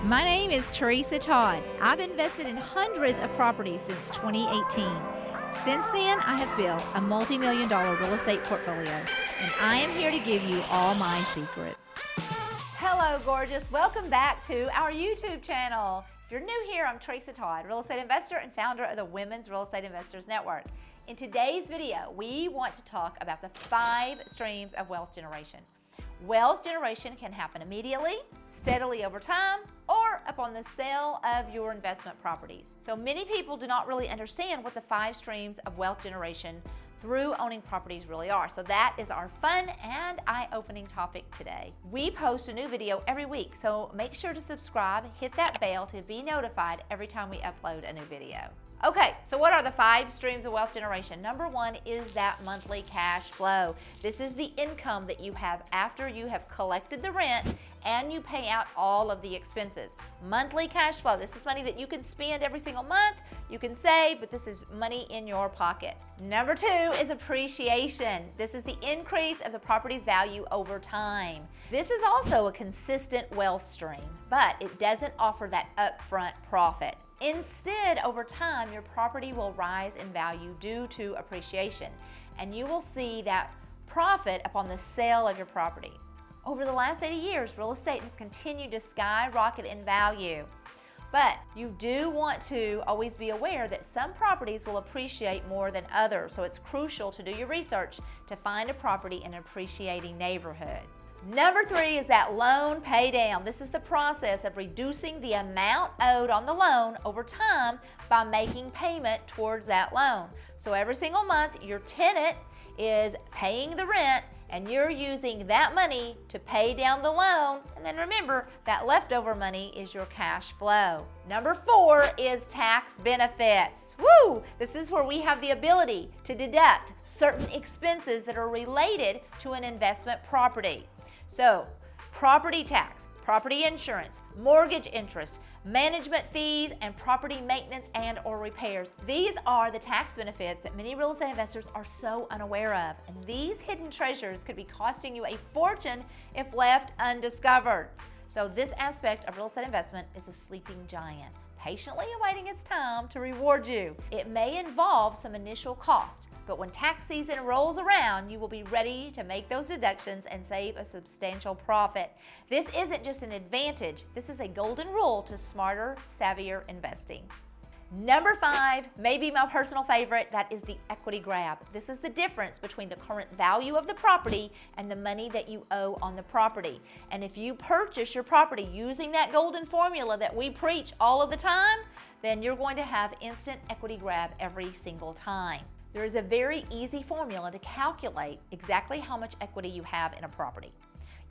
My name is Teresa Todd. I've invested in hundreds of properties since 2018. Since then, I have built a multi-million-dollar real estate portfolio, and I am here to give you all my secrets. Hello, gorgeous. Welcome back to our YouTube channel. If you're new here, I'm Teresa Todd, real estate investor and founder of the Women's Real Estate Investors Network. In today's video, we want to talk about the 5 streams of wealth generation. Wealth generation can happen immediately, steadily over time, or upon the sale of your investment properties. So many people do not really understand what the 5 streams of wealth generation through owning properties really are. So that is our fun and eye-opening topic today. We post a new video every week, so make sure to subscribe, hit that bell to be notified every time we upload a new video. Okay, so what are the 5 streams of wealth generation? Number 1 is that monthly cash flow. This is the income that you have after you have collected the rent and you pay out all of the expenses. Monthly cash flow, this is money that you can spend every single month, you can save, but this is money in your pocket. Number 2 is appreciation. This is the increase of the property's value over time. This is also a consistent wealth stream, but it doesn't offer that upfront profit. Instead, over time, your property will rise in value due to appreciation, and you will see that profit upon the sale of your property. Over the last 80 years, real estate has continued to skyrocket in value, but you do want to always be aware that some properties will appreciate more than others, so it's crucial to do your research to find a property in an appreciating neighborhood. Number 3 is that loan pay down. This is the process of reducing the amount owed on the loan over time by making payment towards that loan. So every single month, your tenant is paying the rent and you're using that money to pay down the loan. And then remember, that leftover money is your cash flow. Number 4 is tax benefits. Woo! This is where we have the ability to deduct certain expenses that are related to an investment property. So, property tax, property insurance, mortgage interest, management fees, and property maintenance and or repairs. These are the tax benefits that many real estate investors are so unaware of. And these hidden treasures could be costing you a fortune if left undiscovered. So this aspect of real estate investment is a sleeping giant, patiently awaiting its time to reward you. It may involve some initial cost, but when tax season rolls around, you will be ready to make those deductions and save a substantial profit. This isn't just an advantage, this is a golden rule to smarter, savvier investing. Number 5, maybe my personal favorite, that is the equity grab. This is the difference between the current value of the property and the money that you owe on the property. And if you purchase your property using that golden formula that we preach all of the time, then you're going to have instant equity grab every single time. There is a very easy formula to calculate exactly how much equity you have in a property.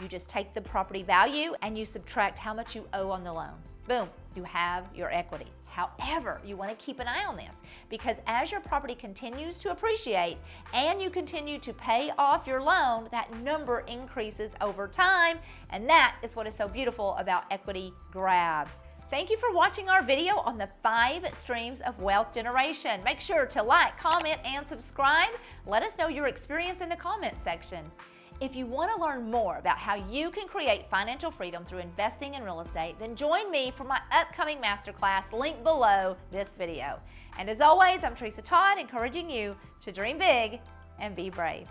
You just take the property value and you subtract how much you owe on the loan. Boom, you have your equity. However, you want to keep an eye on this because as your property continues to appreciate and you continue to pay off your loan, that number increases over time, and that is what is so beautiful about equity grab. Thank you for watching our video on the 5 streams of wealth generation. Make sure to like, comment, and subscribe. Let us know your experience in the comment section. If you want to learn more about how you can create financial freedom through investing in real estate, then join me for my upcoming masterclass, link below this video. And as always, I'm Teresa Todd, encouraging you to dream big and be brave.